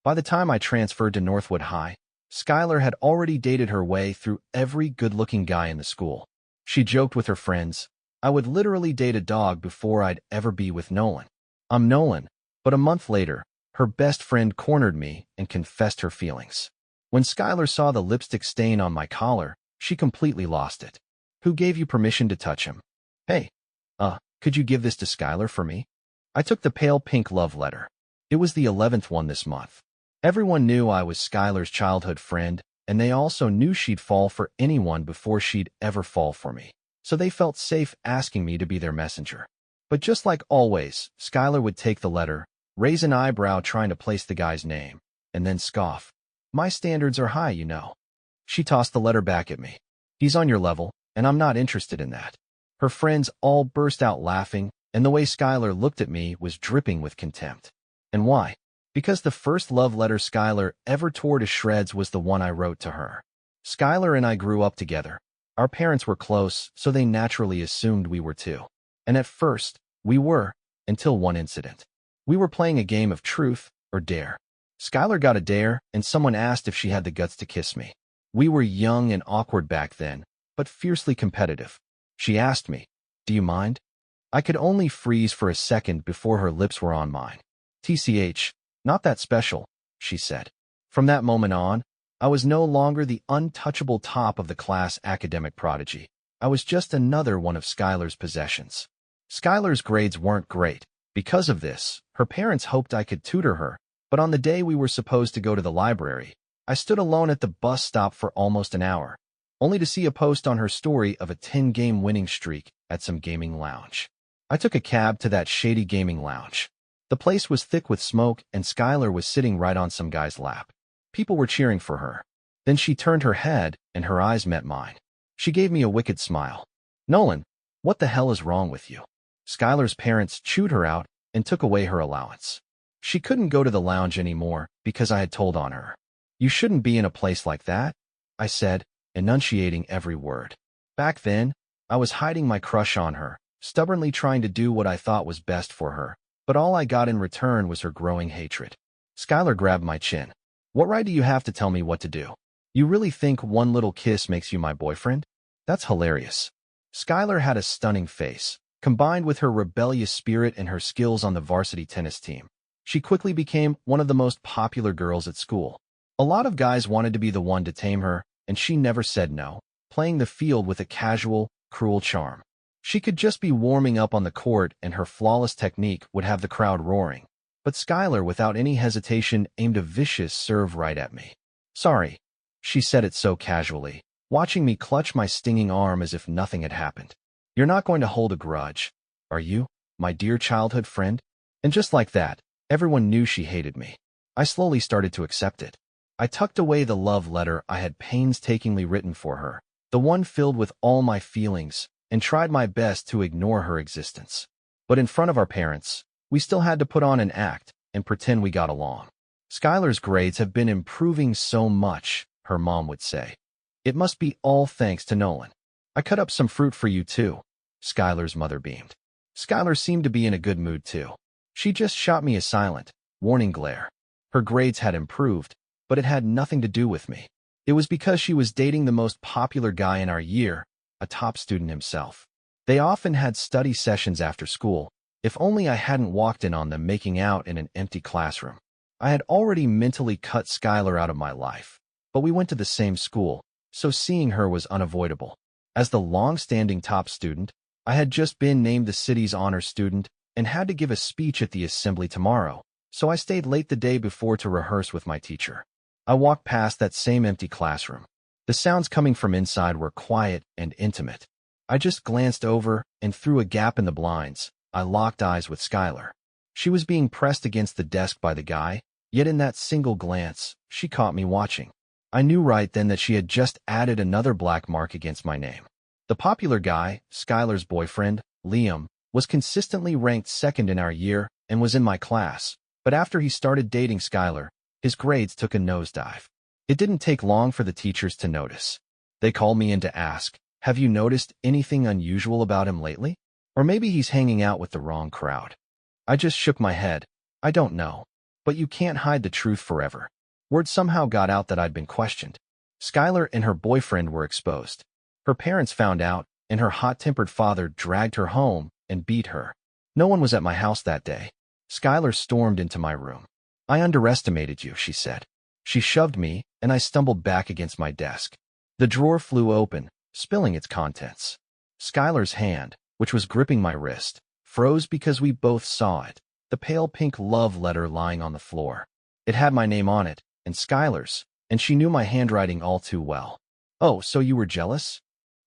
By the time I transferred to Northwood High, Skylar had already dated her way through every good-looking guy in the school. She joked with her friends, "I would literally date a dog before I'd ever be with Nolan." I'm Nolan, but a month later, her best friend cornered me and confessed her feelings. When Skylar saw the lipstick stain on my collar, she completely lost it. "Who gave you permission to touch him? Hey, could you give this to Skylar for me?" I took the pale pink love letter. It was the 11th one this month. Everyone knew I was Skylar's childhood friend, and they also knew she'd fall for anyone before she'd ever fall for me. So they felt safe asking me to be their messenger. But just like always, Skylar would take the letter, raise an eyebrow trying to place the guy's name, and then scoff. "My standards are high, you know." She tossed the letter back at me. "He's on your level, and I'm not interested in that." Her friends all burst out laughing, and the way Skylar looked at me was dripping with contempt. And why? Because the first love letter Skylar ever tore to shreds was the one I wrote to her. Skylar and I grew up together. Our parents were close, so they naturally assumed we were too. And at first, we were, until one incident. We were playing a game of truth or dare. Skylar got a dare, and someone asked if she had the guts to kiss me. We were young and awkward back then, but fiercely competitive. She asked me, "Do you mind?" I could only freeze for a second before her lips were on mine. "TCH, not that special," she said. From that moment on, I was no longer the untouchable top of the class academic prodigy. I was just another one of Skylar's possessions. Skylar's grades weren't great. Because of this, her parents hoped I could tutor her, but on the day we were supposed to go to the library, I stood alone at the bus stop for almost an hour, only to see a post on her story of a 10-game winning streak at some gaming lounge. I took a cab to that shady gaming lounge. The place was thick with smoke, and Skylar was sitting right on some guy's lap. People were cheering for her. Then she turned her head, and her eyes met mine. She gave me a wicked smile. "Nolan, what the hell is wrong with you?" Skylar's parents chewed her out and took away her allowance. She couldn't go to the lounge anymore because I had told on her. "You shouldn't be in a place like that," I said, enunciating every word. Back then, I was hiding my crush on her, stubbornly trying to do what I thought was best for her, but all I got in return was her growing hatred. Skylar grabbed my chin. "What right do you have to tell me what to do? You really think one little kiss makes you my boyfriend? That's hilarious." Skylar had a stunning face, combined with her rebellious spirit and her skills on the varsity tennis team. She quickly became one of the most popular girls at school. A lot of guys wanted to be the one to tame her, and she never said no, playing the field with a casual, cruel charm. She could just be warming up on the court, and her flawless technique would have the crowd roaring. But Skylar, without any hesitation, aimed a vicious serve right at me. "Sorry," she said it so casually, watching me clutch my stinging arm as if nothing had happened. "You're not going to hold a grudge, are you, my dear childhood friend?" And just like that, everyone knew she hated me. I slowly started to accept it. I tucked away the love letter I had painstakingly written for her, the one filled with all my feelings, and tried my best to ignore her existence. But in front of our parents, we still had to put on an act and pretend we got along. "Skylar's grades have been improving so much," her mom would say. "It must be all thanks to Nolan." "I cut up some fruit for you too," Skylar's mother beamed. Skylar seemed to be in a good mood too. She just shot me a silent, warning glare. Her grades had improved, but it had nothing to do with me. It was because she was dating the most popular guy in our year, a top student himself. They often had study sessions after school. If only I hadn't walked in on them making out in an empty classroom. I had already mentally cut Skylar out of my life, but we went to the same school, so seeing her was unavoidable. As the long-standing top student, I had just been named the city's honor student and had to give a speech at the assembly tomorrow, so I stayed late the day before to rehearse with my teacher. I walked past that same empty classroom. The sounds coming from inside were quiet and intimate. I just glanced over, and through a gap in the blinds, I locked eyes with Skylar. She was being pressed against the desk by the guy, yet in that single glance, she caught me watching. I knew right then that she had just added another black mark against my name. The popular guy, Skylar's boyfriend, Liam, was consistently ranked second in our year and was in my class, but after he started dating Skylar, his grades took a nosedive. It didn't take long for the teachers to notice. They called me in to ask, "Have you noticed anything unusual about him lately? Or maybe he's hanging out with the wrong crowd." I just shook my head. "I don't know. But you can't hide the truth forever. Word somehow got out that I'd been questioned. Skylar and her boyfriend were exposed. Her parents found out, and her hot-tempered father dragged her home and beat her. No one was at my house that day. Skylar stormed into my room. "I underestimated you," she said. She shoved me, and I stumbled back against my desk. The drawer flew open, spilling its contents. Skylar's hand, which was gripping my wrist, froze because we both saw it, the pale pink love letter lying on the floor. It had my name on it, and Skylar's, and she knew my handwriting all too well. "Oh, so you were jealous?"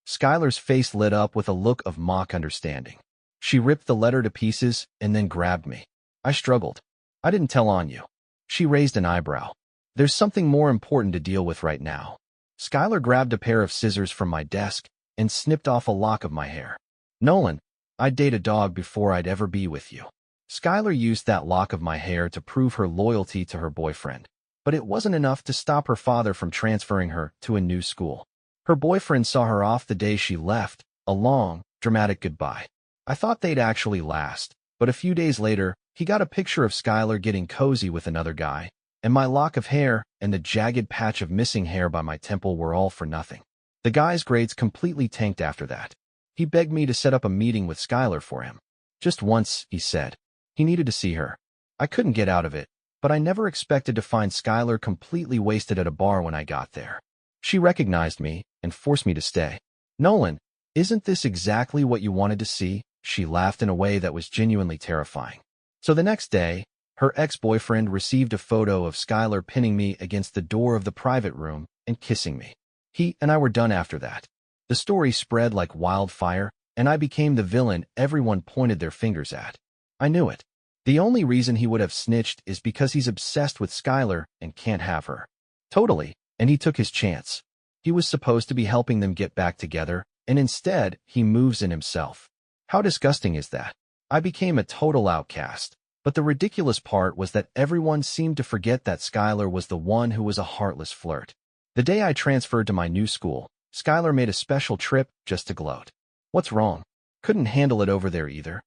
Skylar's face lit up with a look of mock understanding. She ripped the letter to pieces and then grabbed me. I struggled. "I didn't tell on you." She raised an eyebrow. "There's something more important to deal with right now." Skylar grabbed a pair of scissors from my desk and snipped off a lock of my hair. "Nolan, I'd date a dog before I'd ever be with you." Skylar used that lock of my hair to prove her loyalty to her boyfriend, but it wasn't enough to stop her father from transferring her to a new school. Her boyfriend saw her off the day she left, a long, dramatic goodbye. I thought they'd actually last, but a few days later, he got a picture of Skylar getting cozy with another guy, and my lock of hair and the jagged patch of missing hair by my temple were all for nothing. The guy's grades completely tanked after that. He begged me to set up a meeting with Skylar for him. Just once, he said. He needed to see her. I couldn't get out of it, but I never expected to find Skylar completely wasted at a bar when I got there. She recognized me and forced me to stay. "Nolan, isn't this exactly what you wanted to see?" She laughed in a way that was genuinely terrifying. So the next day, her ex-boyfriend received a photo of Skylar pinning me against the door of the private room and kissing me. He and I were done after that. The story spread like wildfire, and I became the villain everyone pointed their fingers at. I knew it. The only reason he would have snitched is because he's obsessed with Skylar and can't have her. Totally, and he took his chance. He was supposed to be helping them get back together, and instead, he moves in himself. How disgusting is that? I became a total outcast. But the ridiculous part was that everyone seemed to forget that Skylar was the one who was a heartless flirt. The day I transferred to my new school, Skylar made a special trip just to gloat. "What's wrong? Couldn't handle it over there either."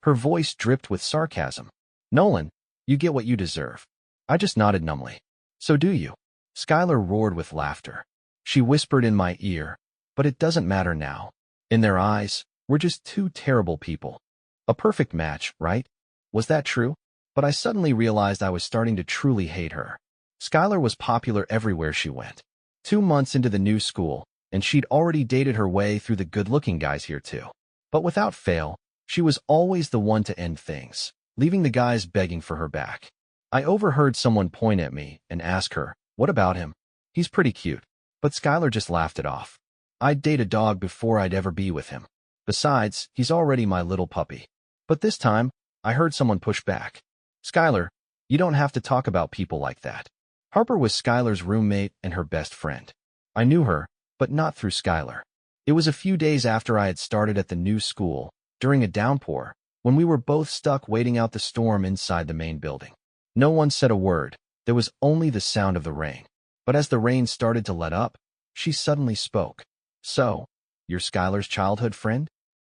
Her voice dripped with sarcasm. "Nolan, you get what you deserve." I just nodded numbly. "So do you." Skylar roared with laughter. She whispered in my ear, "But it doesn't matter now. In their eyes, we're just two terrible people. A perfect match, right?" Was that true? But I suddenly realized I was starting to truly hate her. Skylar was popular everywhere she went. 2 months into the new school, and she'd already dated her way through the good-looking guys here too. But without fail, she was always the one to end things, leaving the guys begging for her back. I overheard someone point at me and ask her, "What about him? He's pretty cute." But Skylar just laughed it off. "I'd date a dog before I'd ever be with him. Besides, he's already my little puppy." But this time, I heard someone push back. "Skylar, you don't have to talk about people like that." Harper was Skylar's roommate and her best friend. I knew her, but not through Skylar. It was a few days after I had started at the new school, during a downpour, when we were both stuck waiting out the storm inside the main building. No one said a word. There was only the sound of the rain. But as the rain started to let up, she suddenly spoke. "So, you're Skylar's childhood friend?"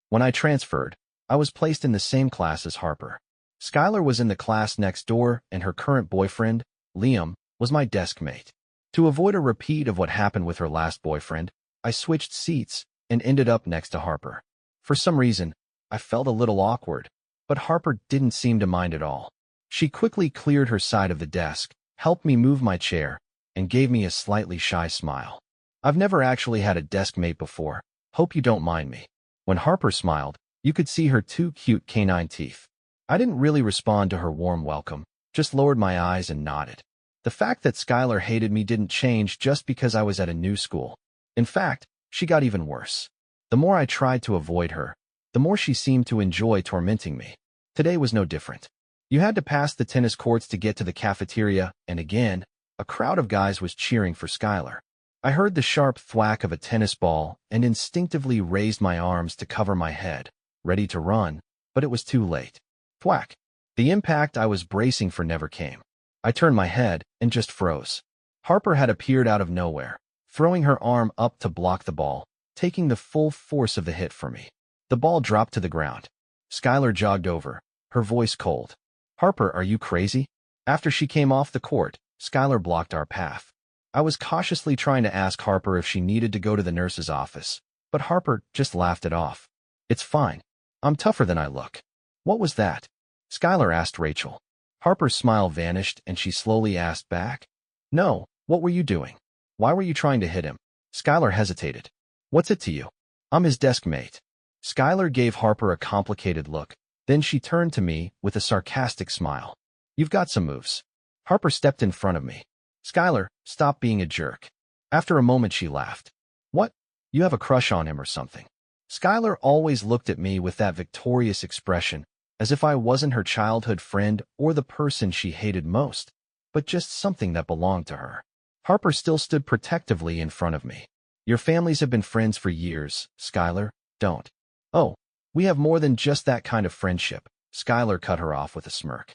When I transferred, I was placed in the same class as Harper. Skylar was in the class next door, and her current boyfriend, Liam, was my desk mate. To avoid a repeat of what happened with her last boyfriend, I switched seats and ended up next to Harper. For some reason, I felt a little awkward, but Harper didn't seem to mind at all. She quickly cleared her side of the desk, helped me move my chair, and gave me a slightly shy smile. "I've never actually had a desk mate before. Hope you don't mind me." When Harper smiled, you could see her 2 cute canine teeth. I didn't really respond to her warm welcome, just lowered my eyes and nodded. The fact that Skylar hated me didn't change just because I was at a new school. In fact, she got even worse. The more I tried to avoid her, the more she seemed to enjoy tormenting me. Today was no different. You had to pass the tennis courts to get to the cafeteria, and again, a crowd of guys was cheering for Skylar. I heard the sharp thwack of a tennis ball and instinctively raised my arms to cover my head, ready to run, but it was too late. Thwack. The impact I was bracing for never came. I turned my head and just froze. Harper had appeared out of nowhere, throwing her arm up to block the ball, taking the full force of the hit for me. The ball dropped to the ground. Skylar jogged over, her voice cold. "Harper, are you crazy?" After she came off the court, Skylar blocked our path. I was cautiously trying to ask Harper if she needed to go to the nurse's office, but Harper just laughed it off. It's fine. I'm tougher than I look. What was that? Skylar asked Rachel. Harper's smile vanished and she slowly asked back. No, what were you doing? Why were you trying to hit him? Skylar hesitated. What's it to you? I'm his desk mate. Skylar gave Harper a complicated look. Then she turned to me with a sarcastic smile. You've got some moves. Harper stepped in front of me. Skylar, stop being a jerk. After a moment she laughed. What? You have a crush on him or something? Skylar always looked at me with that victorious expression, as if I wasn't her childhood friend or the person she hated most, but just something that belonged to her. Harper still stood protectively in front of me. Your families have been friends for years, Skylar, don't. Oh, we have more than just that kind of friendship. Skylar cut her off with a smirk.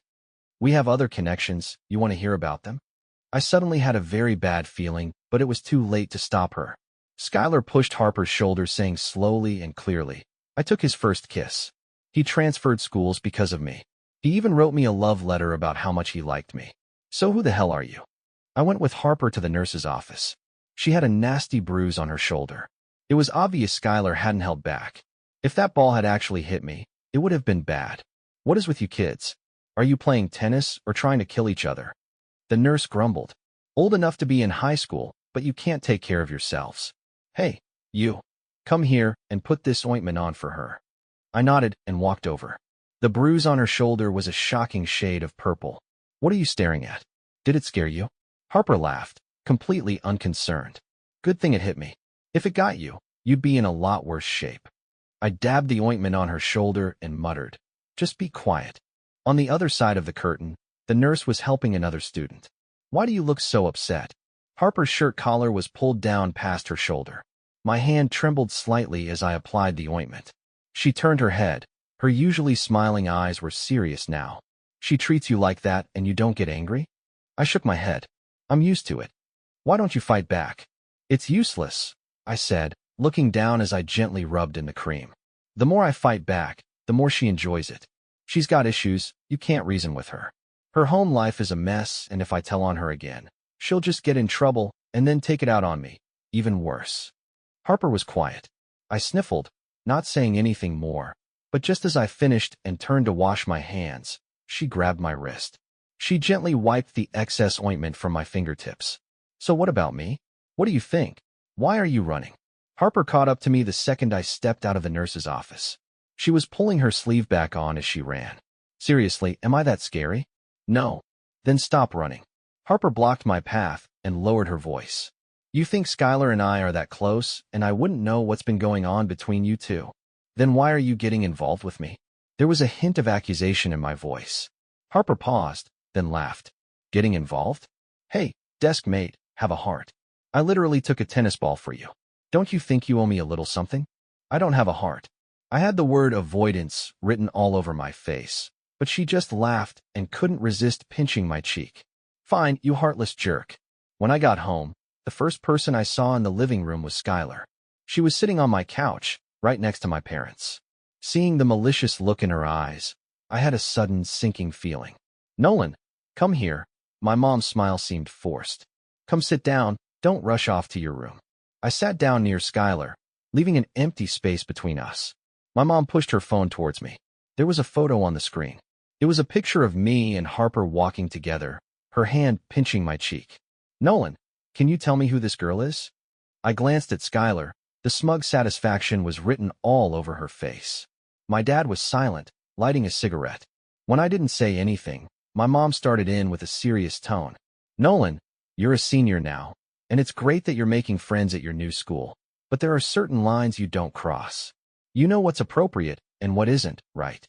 We have other connections. You want to hear about them? I suddenly had a very bad feeling, but it was too late to stop her. Skylar pushed Harper's shoulder, saying slowly and clearly, I took his first kiss. He transferred schools because of me. He even wrote me a love letter about how much he liked me. So who the hell are you? I went with Harper to the nurse's office. She had a nasty bruise on her shoulder. It was obvious Skylar hadn't held back. If that ball had actually hit me, it would have been bad. What is with you kids? Are you playing tennis or trying to kill each other? The nurse grumbled. Old enough to be in high school, but you can't take care of yourselves. Hey, you. Come here and put this ointment on for her. I nodded and walked over. The bruise on her shoulder was a shocking shade of purple. What are you staring at? Did it scare you? Harper laughed, completely unconcerned. Good thing it hit me. If it got you, you'd be in a lot worse shape. I dabbed the ointment on her shoulder and muttered, just be quiet. On the other side of the curtain, the nurse was helping another student. Why do you look so upset? Harper's shirt collar was pulled down past her shoulder. My hand trembled slightly as I applied the ointment. She turned her head. Her usually smiling eyes were serious now. She treats you like that and you don't get angry? I shook my head. I'm used to it. Why don't you fight back? It's useless, I said, looking down as I gently rubbed in the cream. The more I fight back, the more she enjoys it. She's got issues, you can't reason with her. Her home life is a mess, and if I tell on her again, she'll just get in trouble and then take it out on me. Even worse. Harper was quiet. I sniffled, not saying anything more, but just as I finished and turned to wash my hands, she grabbed my wrist. She gently wiped the excess ointment from my fingertips. So what about me? What do you think? Why are you running? Harper caught up to me the second I stepped out of the nurse's office. She was pulling her sleeve back on as she ran. Seriously, am I that scary? No. Then stop running. Harper blocked my path and lowered her voice. You think Skylar and I are that close, and I wouldn't know what's been going on between you two? Then why are you getting involved with me? There was a hint of accusation in my voice. Harper paused, then laughed. Getting involved? Hey, desk mate, have a heart. I literally took a tennis ball for you. Don't you think you owe me a little something? I don't have a heart. I had the word avoidance written all over my face, but she just laughed and couldn't resist pinching my cheek. Fine, you heartless jerk. When I got home, the first person I saw in the living room was Skylar. She was sitting on my couch, right next to my parents. Seeing the malicious look in her eyes, I had a sudden sinking feeling. Nolan, come here. My mom's smile seemed forced. Come sit down, don't rush off to your room. I sat down near Skylar, leaving an empty space between us. My mom pushed her phone towards me. There was a photo on the screen. It was a picture of me and Harper walking together, her hand pinching my cheek. Nolan, can you tell me who this girl is? I glanced at Skylar. The smug satisfaction was written all over her face. My dad was silent, lighting a cigarette. When I didn't say anything, my mom started in with a serious tone. Nolan, you're a senior now, and it's great that you're making friends at your new school, but there are certain lines you don't cross. You know what's appropriate and what isn't, right?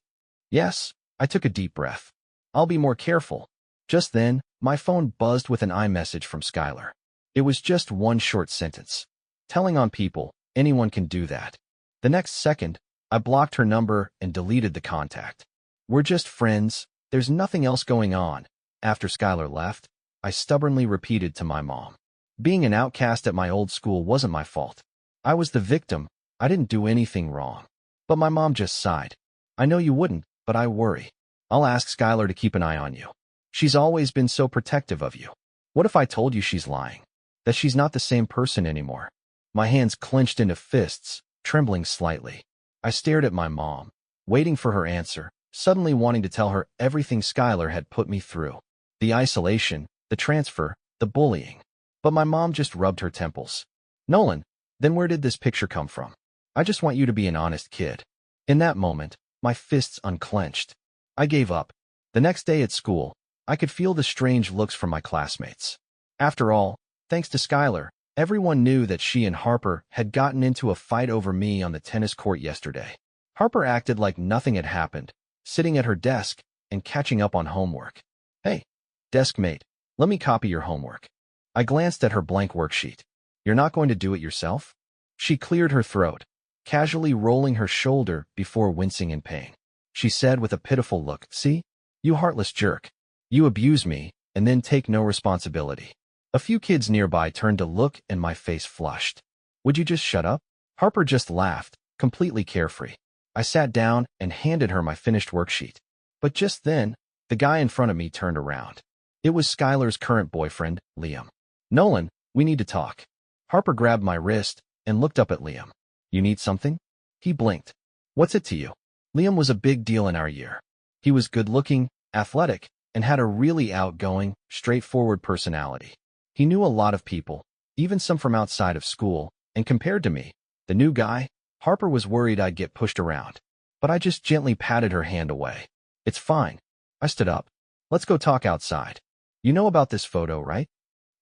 Yes, I took a deep breath. I'll be more careful. Just then, my phone buzzed with an iMessage from Skylar. It was just one short sentence. Telling on people, anyone can do that. The next second, I blocked her number and deleted the contact. We're just friends, there's nothing else going on. After Skylar left, I stubbornly repeated to my mom. Being an outcast at my old school wasn't my fault. I was the victim. I didn't do anything wrong. But my mom just sighed. I know you wouldn't, but I worry. I'll ask Skylar to keep an eye on you. She's always been so protective of you. What if I told you she's lying? That she's not the same person anymore? My hands clenched into fists, trembling slightly. I stared at my mom, waiting for her answer, suddenly wanting to tell her everything Skylar had put me through. The isolation, the transfer, the bullying. But my mom just rubbed her temples. Nolan, then where did this picture come from? I just want you to be an honest kid. In that moment, my fists unclenched. I gave up. The next day at school, I could feel the strange looks from my classmates. After all, thanks to Skylar, everyone knew that she and Harper had gotten into a fight over me on the tennis court yesterday. Harper acted like nothing had happened, sitting at her desk and catching up on homework. Hey, desk mate, let me copy your homework. I glanced at her blank worksheet. You're not going to do it yourself? She cleared her throat, casually rolling her shoulder before wincing in pain. She said with a pitiful look, see? You heartless jerk. You abuse me, and then take no responsibility. A few kids nearby turned to look and my face flushed. Would you just shut up? Harper just laughed, completely carefree. I sat down and handed her my finished worksheet. But just then, the guy in front of me turned around. It was Skylar's current boyfriend, Liam. Nolan, we need to talk. Harper grabbed my wrist and looked up at Liam. You need something? He blinked. What's it to you? Liam was a big deal in our year. He was good-looking, athletic, and had a really outgoing, straightforward personality. He knew a lot of people, even some from outside of school, and compared to me, the new guy, Harper was worried I'd get pushed around. But I just gently patted her hand away. It's fine. I stood up. Let's go talk outside. You know about this photo, right?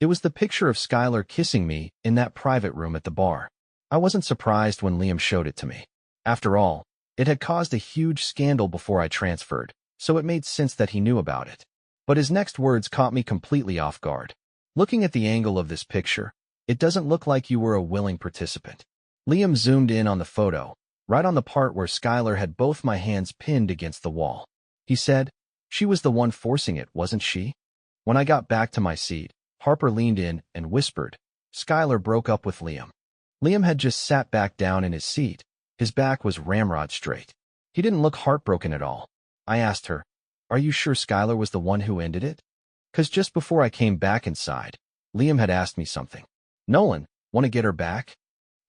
It was the picture of Skylar kissing me in that private room at the bar. I wasn't surprised when Liam showed it to me. After all, it had caused a huge scandal before I transferred, so it made sense that he knew about it. But his next words caught me completely off guard. Looking at the angle of this picture, it doesn't look like you were a willing participant. Liam zoomed in on the photo, right on the part where Skylar had both my hands pinned against the wall. He said, she was the one forcing it, wasn't she? When I got back to my seat, Harper leaned in and whispered, Skylar broke up with Liam. Liam had just sat back down in his seat. His back was ramrod straight. He didn't look heartbroken at all. I asked her, are you sure Skylar was the one who ended it? 'Cause just before I came back inside, Liam had asked me something. Nolan, want to get her back?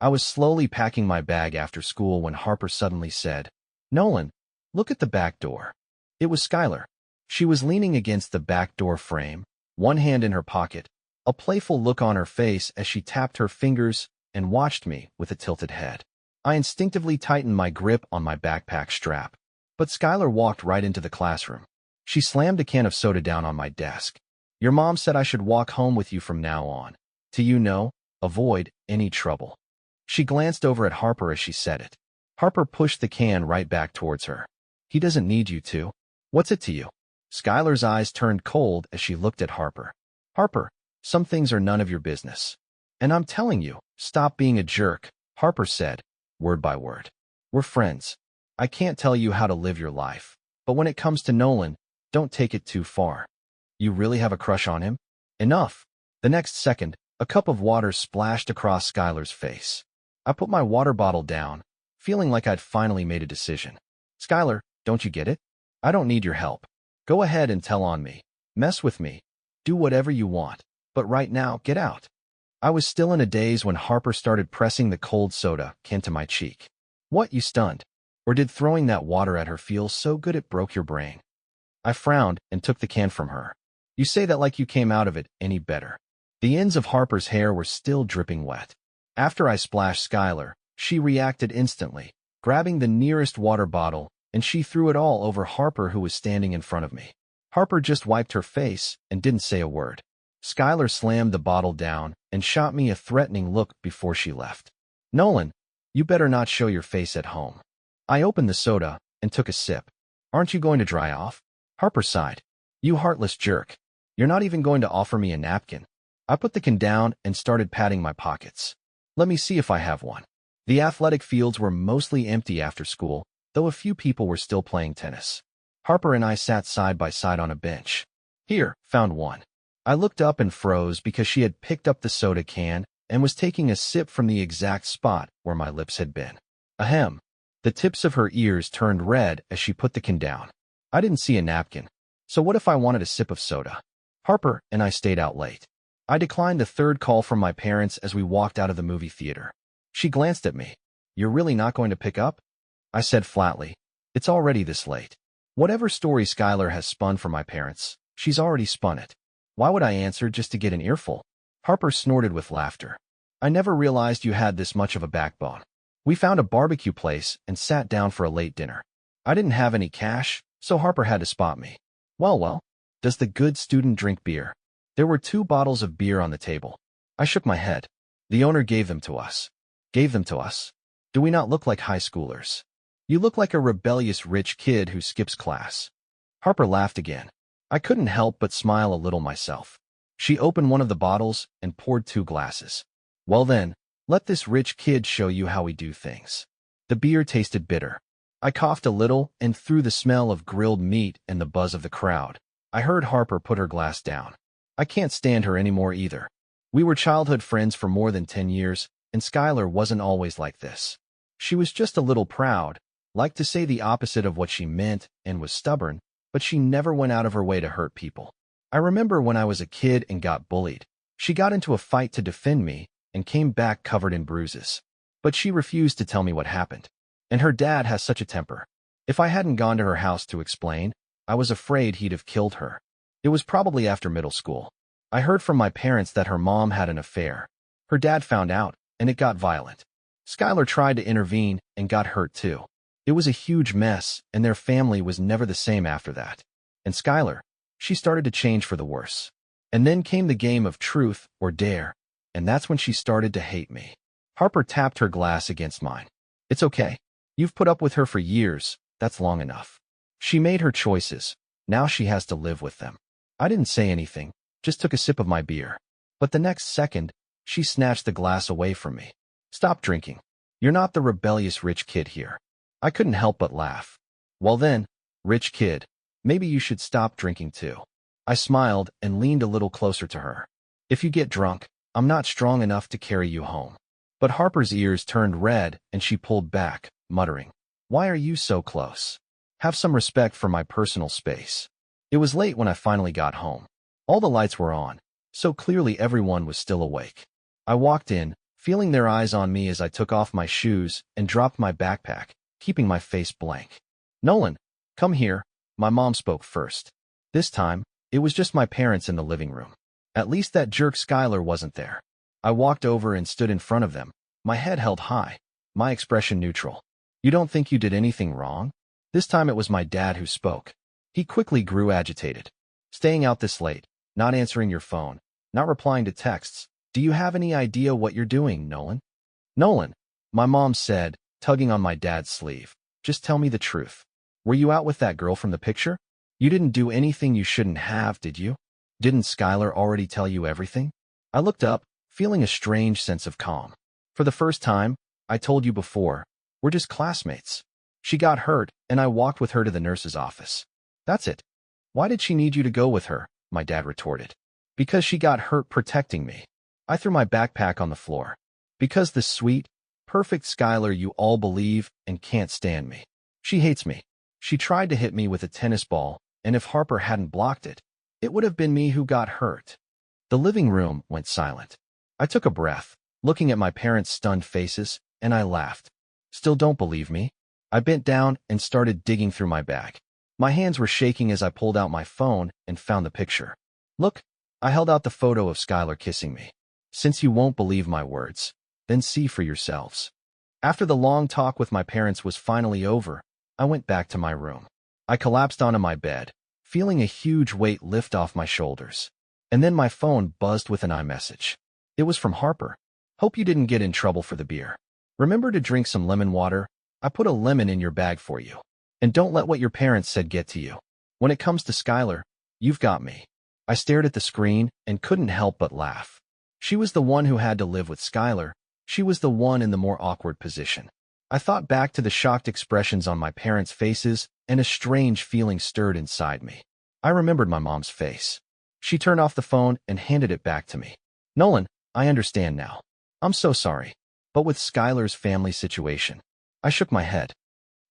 I was slowly packing my bag after school when Harper suddenly said, Nolan, look at the back door. It was Skylar. She was leaning against the back door frame, one hand in her pocket, a playful look on her face as she tapped her fingers and watched me with a tilted head. I instinctively tightened my grip on my backpack strap. But Skylar walked right into the classroom. She slammed a can of soda down on my desk. Your mom said I should walk home with you from now on. Avoid any trouble. She glanced over at Harper as she said it. Harper pushed the can right back towards her. He doesn't need you to. What's it to you? Skylar's eyes turned cold as she looked at Harper. Harper, some things are none of your business. And I'm telling you, stop being a jerk, Harper said, word by word. We're friends. I can't tell you how to live your life, but when it comes to Nolan, don't take it too far. You really have a crush on him? Enough. The next second, a cup of water splashed across Skylar's face. I put my water bottle down, feeling like I'd finally made a decision. Skylar, don't you get it? I don't need your help. Go ahead and tell on me. Mess with me. Do whatever you want. But right now, get out. I was still in a daze when Harper started pressing the cold soda can to my cheek. What, you stunned? Or did throwing that water at her feel so good it broke your brain? I frowned and took the can from her. You say that like you came out of it any better. The ends of Harper's hair were still dripping wet. After I splashed Skylar, she reacted instantly, grabbing the nearest water bottle, and she threw it all over Harper, who was standing in front of me. Harper just wiped her face and didn't say a word. Skylar slammed the bottle down and shot me a threatening look before she left. Nolan, you better not show your face at home. I opened the soda and took a sip. Aren't you going to dry off? Harper sighed. You heartless jerk. You're not even going to offer me a napkin. I put the can down and started patting my pockets. Let me see if I have one. The athletic fields were mostly empty after school, though a few people were still playing tennis. Harper and I sat side by side on a bench. Here, found one. I looked up and froze because she had picked up the soda can and was taking a sip from the exact spot where my lips had been. Ahem. The tips of her ears turned red as she put the can down. I didn't see a napkin. So what if I wanted a sip of soda? Harper and I stayed out late. I declined the third call from my parents as we walked out of the movie theater. She glanced at me. You're really not going to pick up? I said flatly. It's already this late. Whatever story Skylar has spun for my parents, she's already spun it. Why would I answer just to get an earful? Harper snorted with laughter. I never realized you had this much of a backbone. We found a barbecue place and sat down for a late dinner. I didn't have any cash, so Harper had to spot me. Well, does the good student drink beer? There were 2 bottles of beer on the table. I shook my head. The owner gave them to us. Gave them to us? Do we not look like high schoolers? You look like a rebellious rich kid who skips class. Harper laughed again. I couldn't help but smile a little myself. She opened one of the bottles and poured 2 glasses. Well then, let this rich kid show you how we do things. The beer tasted bitter. I coughed a little, and through the smell of grilled meat and the buzz of the crowd, I heard Harper put her glass down. I can't stand her anymore either. We were childhood friends for more than 10 years, and Skylar wasn't always like this. She was just a little proud, liked to say the opposite of what she meant, and was stubborn, but she never went out of her way to hurt people. I remember when I was a kid and got bullied. She got into a fight to defend me and came back covered in bruises. But she refused to tell me what happened. And her dad has such a temper. If I hadn't gone to her house to explain, I was afraid he'd have killed her. It was probably after middle school. I heard from my parents that her mom had an affair. Her dad found out, and it got violent. Skylar tried to intervene and got hurt too. It was a huge mess, and their family was never the same after that. And Skylar, she started to change for the worse. And then came the game of truth or dare, and that's when she started to hate me. Harper tapped her glass against mine. It's okay. You've put up with her for years. That's long enough. She made her choices. Now she has to live with them. I didn't say anything, just took a sip of my beer. But the next second, she snatched the glass away from me. Stop drinking. You're not the rebellious rich kid here. I couldn't help but laugh. Well then, rich kid, maybe you should stop drinking too. I smiled and leaned a little closer to her. If you get drunk, I'm not strong enough to carry you home. But Harper's ears turned red and she pulled back, muttering, Why are you so close? Have some respect for my personal space. It was late when I finally got home. All the lights were on, so clearly everyone was still awake. I walked in, feeling their eyes on me as I took off my shoes and dropped my backpack, keeping my face blank. Nolan, come here. My mom spoke first. This time, it was just my parents in the living room. At least that jerk Skylar wasn't there. I walked over and stood in front of them, my head held high, my expression neutral. You don't think you did anything wrong? This time it was my dad who spoke. He quickly grew agitated. Staying out this late, not answering your phone, not replying to texts. Do you have any idea what you're doing, Nolan? Nolan, my mom said, tugging on my dad's sleeve. Just tell me the truth. Were you out with that girl from the picture? You didn't do anything you shouldn't have, did you? Didn't Skylar already tell you everything? I looked up, feeling a strange sense of calm. For the first time, I told you before, we're just classmates. She got hurt, and I walked with her to the nurse's office. That's it. Why did she need you to go with her? My dad retorted. Because she got hurt protecting me. I threw my backpack on the floor. Because the sweet, perfect Skylar you all believe and can't stand me. She hates me. She tried to hit me with a tennis ball, and if Harper hadn't blocked it, it would have been me who got hurt. The living room went silent. I took a breath, looking at my parents' stunned faces, and I laughed. Still don't believe me? I bent down and started digging through my bag. My hands were shaking as I pulled out my phone and found the picture. Look, I held out the photo of Skylar kissing me. Since you won't believe my words, then see for yourselves. After the long talk with my parents was finally over, I went back to my room. I collapsed onto my bed, feeling a huge weight lift off my shoulders. And then my phone buzzed with an iMessage. It was from Harper. Hope you didn't get in trouble for the beer. Remember to drink some lemon water. I put a lemon in your bag for you. And don't let what your parents said get to you. When it comes to Skylar, you've got me. I stared at the screen and couldn't help but laugh. She was the one who had to live with Skylar. She was the one in the more awkward position. I thought back to the shocked expressions on my parents' faces, and a strange feeling stirred inside me. I remembered my mom's face. She turned off the phone and handed it back to me. Nolan, I understand now. I'm so sorry. But with Skylar's family situation, I shook my head.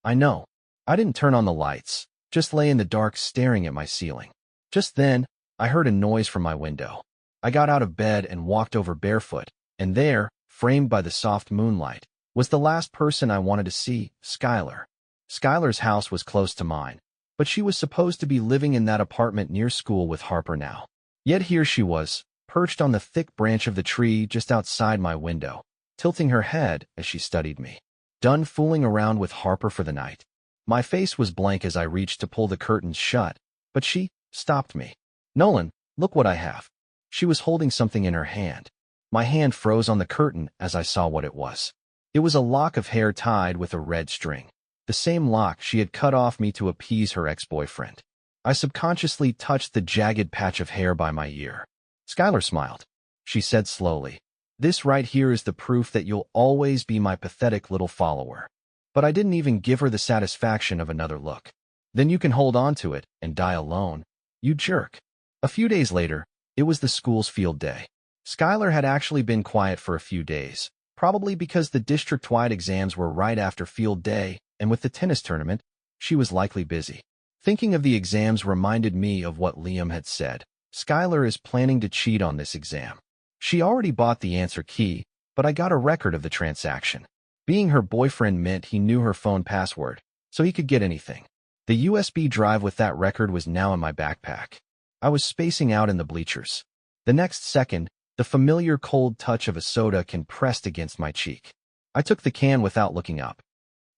I know. I didn't turn on the lights. just lay in the dark staring at my ceiling. Just then, I heard a noise from my window. I got out of bed and walked over barefoot, and there, framed by the soft moonlight, was the last person I wanted to see, Skylar. Skylar's house was close to mine, but she was supposed to be living in that apartment near school with Harper now. Yet here she was, perched on the thick branch of the tree just outside my window, tilting her head as she studied me. Done fooling around with Harper for the night. My face was blank as I reached to pull the curtains shut, but she stopped me. "Nolan, look what I have." She was holding something in her hand. My hand froze on the curtain as I saw what it was. It was a lock of hair tied with a red string, the same lock she had cut off me to appease her ex-boyfriend. I subconsciously touched the jagged patch of hair by my ear. Skylar smiled. She said slowly, "This right here is the proof that you'll always be my pathetic little follower." But I didn't even give her the satisfaction of another look. "Then you can hold on to it and die alone, you jerk." A few days later, it was the school's field day. Skylar had actually been quiet for a few days, probably because the district-wide exams were right after field day, and with the tennis tournament, she was likely busy. Thinking of the exams reminded me of what Liam had said. Skylar is planning to cheat on this exam. She already bought the answer key, but I got a record of the transaction. Being her boyfriend meant he knew her phone password, so he could get anything. The USB drive with that record was now in my backpack. I was spacing out in the bleachers. The next second, the familiar cold touch of a soda can pressed against my cheek. I took the can without looking up.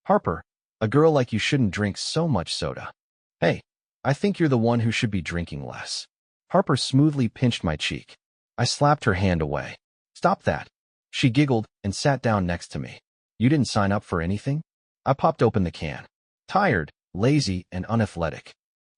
"Harper, a girl like you shouldn't drink so much soda." "Hey, I think you're the one who should be drinking less." Harper smoothly pinched my cheek. I slapped her hand away. "Stop that." She giggled and sat down next to me. "You didn't sign up for anything?" I popped open the can. "Tired, lazy, and unathletic."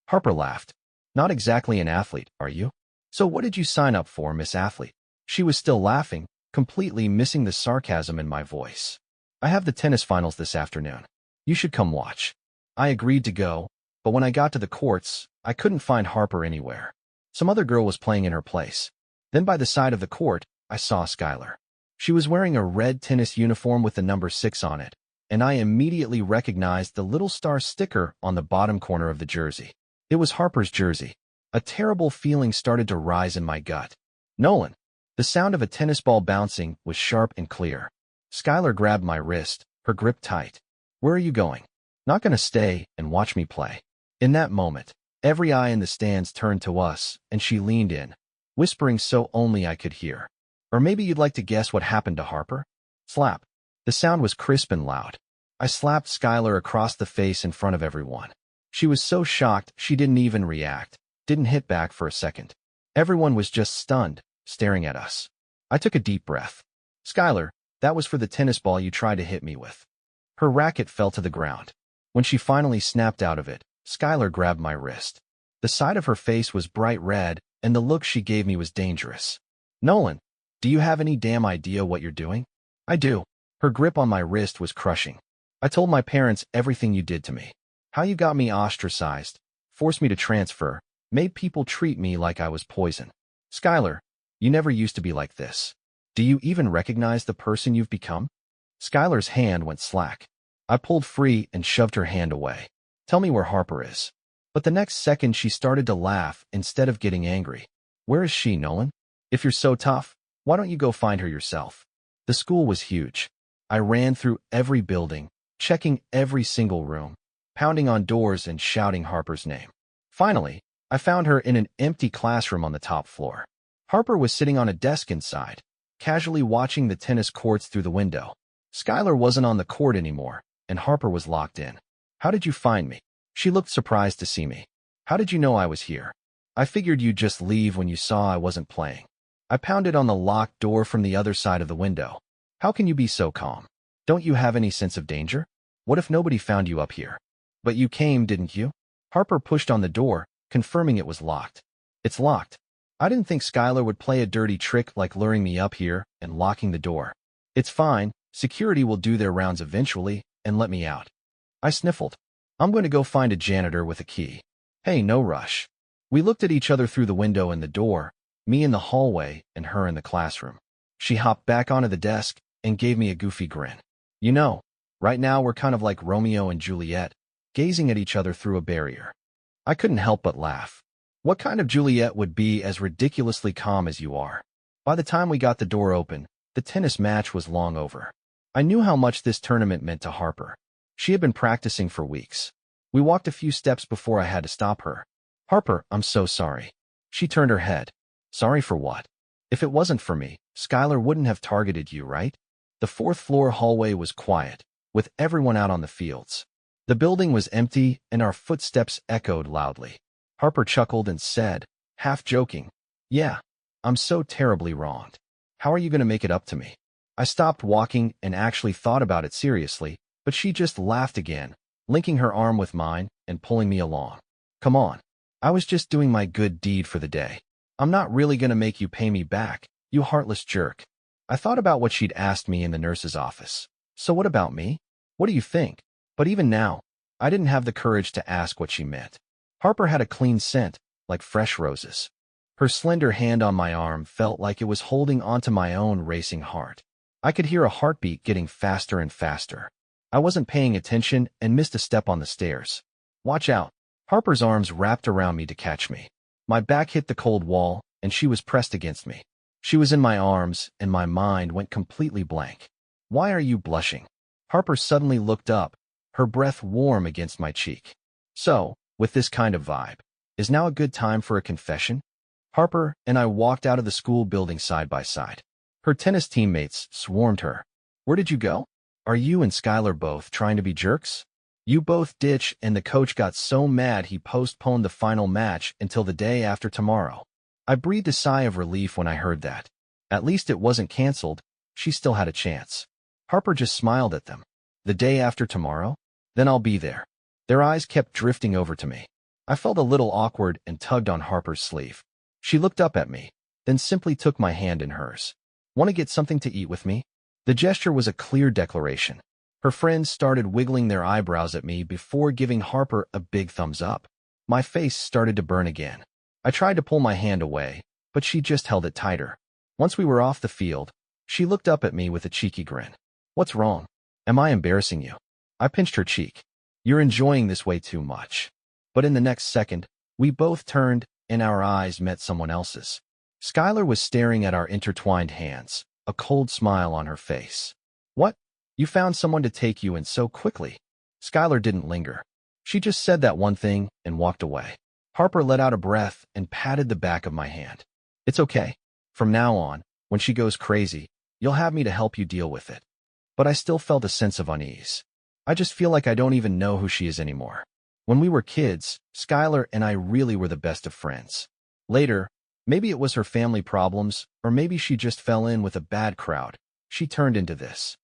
Harper laughed. "Not exactly an athlete, are you?" "So what did you sign up for, Miss Athlete?" She was still laughing, completely missing the sarcasm in my voice. "I have the tennis finals this afternoon. You should come watch." I agreed to go, but when I got to the courts, I couldn't find Harper anywhere. Some other girl was playing in her place. Then by the side of the court, I saw Skylar. She was wearing a red tennis uniform with the number 6 on it, and I immediately recognized the little star sticker on the bottom corner of the jersey. It was Harper's jersey. A terrible feeling started to rise in my gut. "Nolan." The sound of a tennis ball bouncing was sharp and clear. Skylar grabbed my wrist, her grip tight. "Where are you going?" "Not gonna stay and watch me play." In that moment, every eye in the stands turned to us, and she leaned in, whispering so only I could hear. "Or maybe you'd like to guess what happened to Harper?" Slap. The sound was crisp and loud. I slapped Skylar across the face in front of everyone. She was so shocked she didn't even react, didn't hit back for a second. Everyone was just stunned, staring at us. I took a deep breath. "Skylar, that was for the tennis ball you tried to hit me with." Her racket fell to the ground. When she finally snapped out of it, Skylar grabbed my wrist. The side of her face was bright red, and the look she gave me was dangerous. "Nolan, do you have any damn idea what you're doing?" "I do." Her grip on my wrist was crushing. "I told my parents everything you did to me. How you got me ostracized, forced me to transfer, made people treat me like I was poison. Skylar, you never used to be like this. Do you even recognize the person you've become?" Skylar's hand went slack. I pulled free and shoved her hand away. "Tell me where Harper is." But the next second she started to laugh instead of getting angry. "Where is she, Nolan? If you're so tough, why don't you go find her yourself?" The school was huge. I ran through every building, checking every single room, pounding on doors and shouting Harper's name. Finally, I found her in an empty classroom on the top floor. Harper was sitting on a desk inside, casually watching the tennis courts through the window. Skylar wasn't on the court anymore, and Harper was locked in. "How did you find me?" She looked surprised to see me. "How did you know I was here?" "I figured you'd just leave when you saw I wasn't playing." I pounded on the locked door from the other side of the window. "How can you be so calm? Don't you have any sense of danger? What if nobody found you up here?" "But you came, didn't you?" Harper pushed on the door, confirming it was locked. "It's locked." I didn't think Skylar would play a dirty trick like luring me up here and locking the door. "It's fine. Security will do their rounds eventually and let me out." I sniffled. "I'm going to go find a janitor with a key." "Hey, no rush." We looked at each other through the window and the door, me in the hallway and her in the classroom. She hopped back onto the desk and gave me a goofy grin. "You know, right now we're kind of like Romeo and Juliet, gazing at each other through a barrier." I couldn't help but laugh. What kind of Juliet would be as ridiculously calm as you are? By the time we got the door open, the tennis match was long over. I knew how much this tournament meant to Harper. She had been practicing for weeks. We walked a few steps before I had to stop her. Harper, I'm so sorry. She turned her head. Sorry for what? If it wasn't for me, Skylar wouldn't have targeted you, right? The fourth-floor hallway was quiet, with everyone out on the fields. The building was empty, and our footsteps echoed loudly. Harper chuckled and said, half joking, yeah, I'm so terribly wronged. How are you going to make it up to me? I stopped walking and actually thought about it seriously, but she just laughed again, linking her arm with mine and pulling me along. Come on. I was just doing my good deed for the day. I'm not really going to make you pay me back, you heartless jerk. I thought about what she'd asked me in the nurse's office. So what about me? What do you think? But even now, I didn't have the courage to ask what she meant. Harper had a clean scent, like fresh roses. Her slender hand on my arm felt like it was holding onto my own racing heart. I could hear a heartbeat getting faster and faster. I wasn't paying attention and missed a step on the stairs. Watch out. Harper's arms wrapped around me to catch me. My back hit the cold wall, and she was pressed against me. She was in my arms, and my mind went completely blank. Why are you blushing? Harper suddenly looked up, her breath warm against my cheek. So, with this kind of vibe, is now a good time for a confession? Harper and I walked out of the school building side by side. Her tennis teammates swarmed her. Where did you go? Are you and Skylar both trying to be jerks? You both ditch, and the coach got so mad he postponed the final match until the day after tomorrow. I breathed a sigh of relief when I heard that. At least it wasn't canceled. She still had a chance. Harper just smiled at them. The day after tomorrow? Then I'll be there. Their eyes kept drifting over to me. I felt a little awkward and tugged on Harper's sleeve. She looked up at me, then simply took my hand in hers. Want to get something to eat with me? The gesture was a clear declaration. Her friends started wiggling their eyebrows at me before giving Harper a big thumbs up. My face started to burn again. I tried to pull my hand away, but she just held it tighter. Once we were off the field, she looked up at me with a cheeky grin. What's wrong? Am I embarrassing you? I pinched her cheek. You're enjoying this way too much. But in the next second, we both turned, and our eyes met someone else's. Skylar was staring at our intertwined hands, a cold smile on her face. What? You found someone to take you in so quickly? Skylar didn't linger. She just said that one thing and walked away. Harper let out a breath and patted the back of my hand. It's okay. From now on, when she goes crazy, you'll have me to help you deal with it. But I still felt a sense of unease. I just feel like I don't even know who she is anymore. When we were kids, Skylar and I really were the best of friends. Later, maybe it was her family problems, or maybe she just fell in with a bad crowd. She turned into this.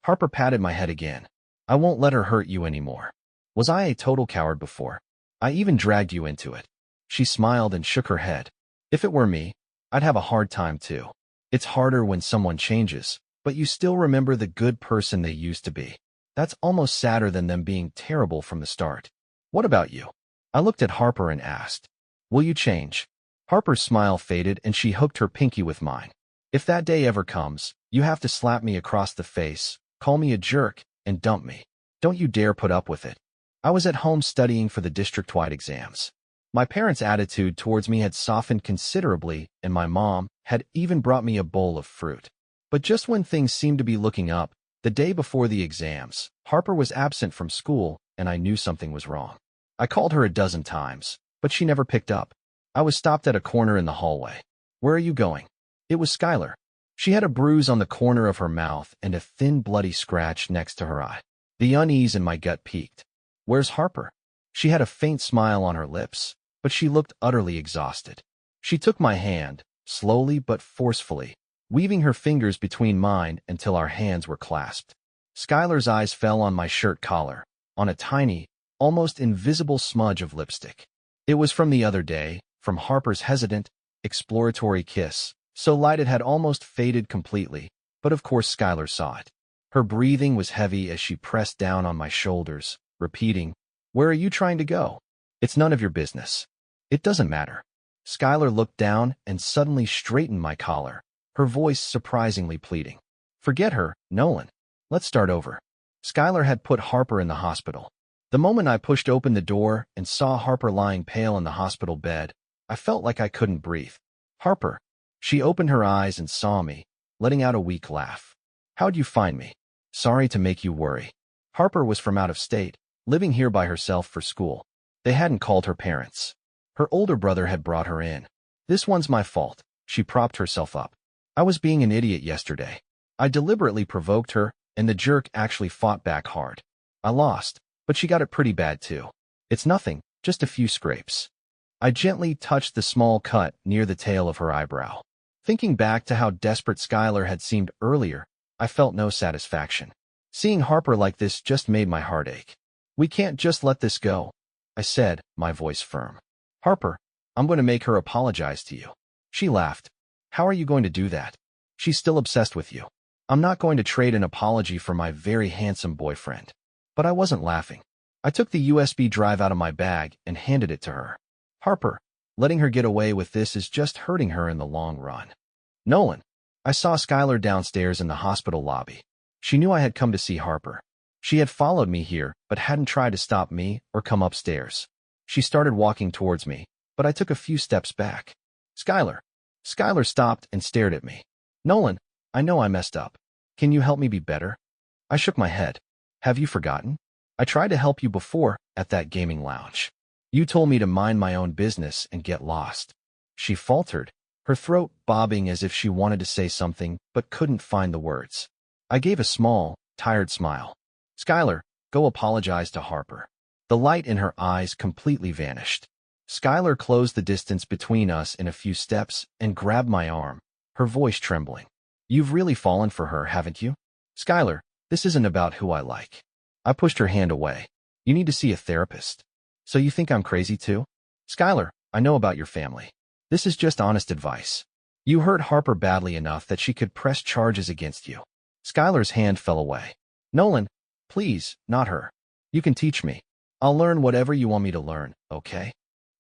Harper patted my head again. I won't let her hurt you anymore. Was I a total coward before? I even dragged you into it. She smiled and shook her head. If it were me, I'd have a hard time too. It's harder when someone changes, but you still remember the good person they used to be. That's almost sadder than them being terrible from the start. What about you? I looked at Harper and asked, will you change? Harper's smile faded and she hooked her pinky with mine. If that day ever comes, you have to slap me across the face, call me a jerk, and dump me. Don't you dare put up with it. I was at home studying for the district-wide exams. My parents' attitude towards me had softened considerably, and my mom had even brought me a bowl of fruit. But just when things seemed to be looking up, the day before the exams, Harper was absent from school, and I knew something was wrong. I called her a dozen times, but she never picked up. I was stopped at a corner in the hallway. Where are you going? It was Skylar. She had a bruise on the corner of her mouth and a thin bloody scratch next to her eye. The unease in my gut peaked. Where's Harper? She had a faint smile on her lips, but she looked utterly exhausted. She took my hand, slowly but forcefully, weaving her fingers between mine until our hands were clasped. Skylar's eyes fell on my shirt collar, on a tiny, almost invisible smudge of lipstick. It was from the other day, from Harper's hesitant, exploratory kiss, so light it had almost faded completely, but of course Skylar saw it. Her breathing was heavy as she pressed down on my shoulders, repeating, Where are you trying to go? It's none of your business. It doesn't matter. Skylar looked down and suddenly straightened my collar, her voice surprisingly pleading. Forget her, Nolan. Let's start over. Skylar had put Harper in the hospital. The moment I pushed open the door and saw Harper lying pale in the hospital bed, I felt like I couldn't breathe. Harper. She opened her eyes and saw me, letting out a weak laugh. How'd you find me? Sorry to make you worry. Harper was from out of state, living here by herself for school. They hadn't called her parents. Her older brother had brought her in. This one's my fault. She propped herself up. I was being an idiot yesterday. I deliberately provoked her, and the jerk actually fought back hard. I lost, but she got it pretty bad too. It's nothing, just a few scrapes. I gently touched the small cut near the tail of her eyebrow. Thinking back to how desperate Skylar had seemed earlier, I felt no satisfaction. Seeing Harper like this just made my heart ache. We can't just let this go, I said, my voice firm. Harper, I'm going to make her apologize to you. She laughed. How are you going to do that? She's still obsessed with you. I'm not going to trade an apology for my very handsome boyfriend. But I wasn't laughing. I took the USB drive out of my bag and handed it to her. Harper, letting her get away with this is just hurting her in the long run. Nolan. I saw Skylar downstairs in the hospital lobby. She knew I had come to see Harper. She had followed me here, but hadn't tried to stop me or come upstairs. She started walking towards me, but I took a few steps back. Skylar. Skylar stopped and stared at me. Nolan, I know I messed up. Can you help me be better? I shook my head. Have you forgotten? I tried to help you before, at that gaming lounge. You told me to mind my own business and get lost. She faltered, her throat bobbing as if she wanted to say something but couldn't find the words. I gave a small, tired smile. Skylar, go apologize to Harper. The light in her eyes completely vanished. Skylar closed the distance between us in a few steps and grabbed my arm, her voice trembling. You've really fallen for her, haven't you? Skylar, this isn't about who I like. I pushed her hand away. You need to see a therapist. So you think I'm crazy too? Skylar, I know about your family. This is just honest advice. You hurt Harper badly enough that she could press charges against you. Skylar's hand fell away. Nolan, please, not her. You can teach me. I'll learn whatever you want me to learn, okay?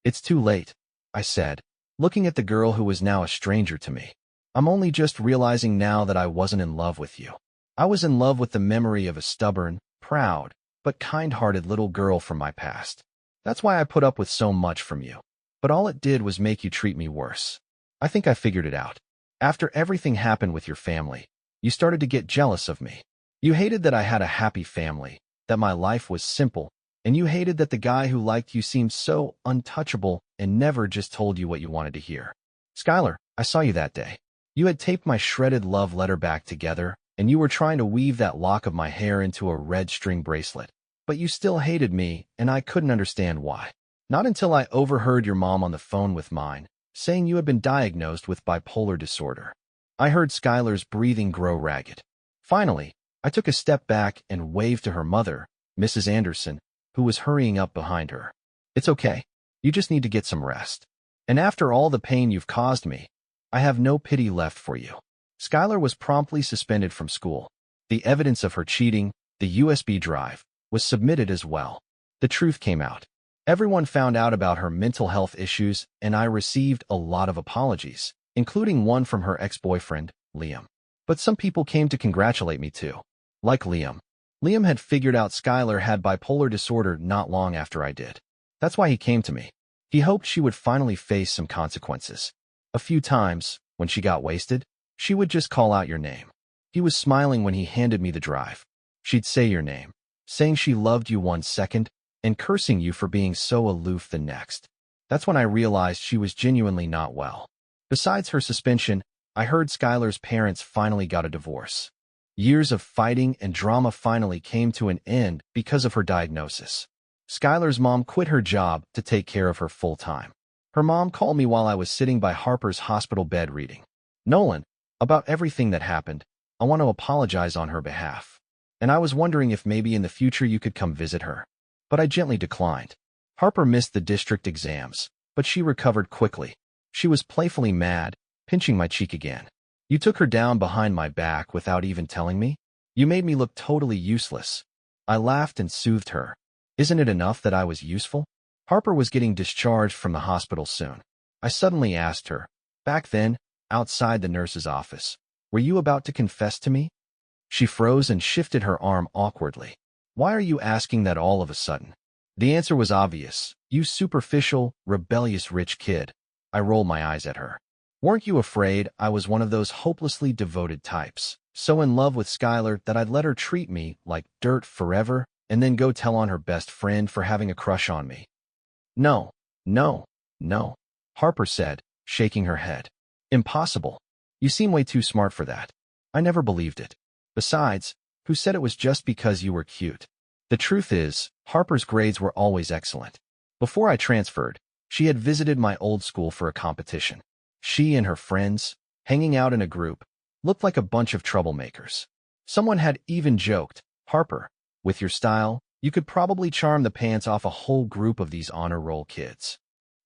It's too late, I said, looking at the girl who was now a stranger to me. I'm only just realizing now that I wasn't in love with you. I was in love with the memory of a stubborn, proud, but kind-hearted little girl from my past. That's why I put up with so much from you. But all it did was make you treat me worse. I think I figured it out. After everything happened with your family, you started to get jealous of me. You hated that I had a happy family, that my life was simple, and you hated that the guy who liked you seemed so untouchable and never just told you what you wanted to hear. Skylar, I saw you that day. You had taped my shredded love letter back together, and you were trying to weave that lock of my hair into a red string bracelet. But you still hated me, and I couldn't understand why. Not until I overheard your mom on the phone with mine, saying you had been diagnosed with bipolar disorder. I heard Skylar's breathing grow ragged. Finally, I took a step back and waved to her mother, Mrs. Anderson, who was hurrying up behind her. It's okay. You just need to get some rest. And after all the pain you've caused me, I have no pity left for you. Skylar was promptly suspended from school. The evidence of her cheating, the USB drive, was submitted as well. The truth came out. Everyone found out about her mental health issues, and I received a lot of apologies, including one from her ex-boyfriend, Liam. But some people came to congratulate me too. Like Liam. Liam had figured out Skylar had bipolar disorder not long after I did. That's why he came to me. He hoped she would finally face some consequences. A few times, when she got wasted, she would just call out your name. He was smiling when he handed me the drive. She'd say your name, saying she loved you 1 second, and cursing you for being so aloof the next. That's when I realized she was genuinely not well. Besides her suspension, I heard Skylar's parents finally got a divorce. Years of fighting and drama finally came to an end because of her diagnosis. Skylar's mom quit her job to take care of her full-time. Her mom called me while I was sitting by Harper's hospital bed reading. Nolan, about everything that happened, I want to apologize on her behalf. And I was wondering if maybe in the future you could come visit her. But I gently declined. Harper missed the district exams, but she recovered quickly. She was playfully mad, pinching my cheek again. You took her down behind my back without even telling me? You made me look totally useless. I laughed and soothed her. Isn't it enough that I was useful? Harper was getting discharged from the hospital soon. I suddenly asked her, back then, outside the nurse's office, were you about to confess to me? She froze and shifted her arm awkwardly. Why are you asking that all of a sudden? The answer was obvious. You superficial, rebellious rich kid. I rolled my eyes at her. Weren't you afraid I was one of those hopelessly devoted types, so in love with Skylar that I'd let her treat me like dirt forever and then go tell on her best friend for having a crush on me? No, no, no, Harper said, shaking her head. Impossible. You seem way too smart for that. I never believed it. Besides, who said it was just because you were cute? The truth is, Harper's grades were always excellent. Before I transferred, she had visited my old school for a competition. She and her friends, hanging out in a group, looked like a bunch of troublemakers. Someone had even joked, Harper, with your style, you could probably charm the pants off a whole group of these honor roll kids.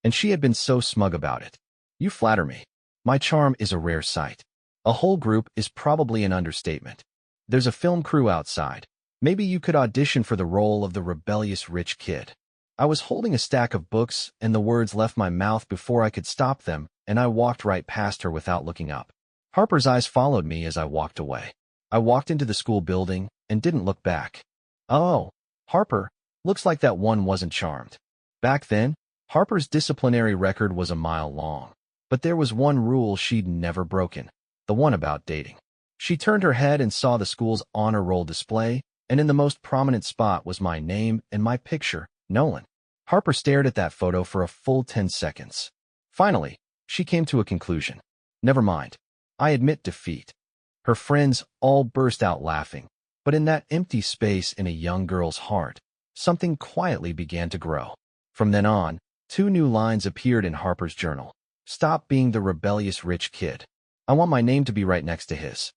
And she had been so smug about it. You flatter me. My charm is a rare sight. A whole group is probably an understatement. There's a film crew outside. Maybe you could audition for the role of the rebellious rich kid. I was holding a stack of books, and the words left my mouth before I could stop them, and I walked right past her without looking up. Harper's eyes followed me as I walked away. I walked into the school building and didn't look back. Oh, Harper, looks like that one wasn't charmed. Back then, Harper's disciplinary record was a mile long. But there was one rule she'd never broken, the one about dating. She turned her head and saw the school's honor roll display, and in the most prominent spot was my name and my picture, Nolan. Harper stared at that photo for a full 10 seconds. Finally, she came to a conclusion. Never mind. I admit defeat. Her friends all burst out laughing, but in that empty space in a young girl's heart, something quietly began to grow. From then on, 2 new lines appeared in Harper's journal. Stop being the rebellious rich kid. I want my name to be right next to his.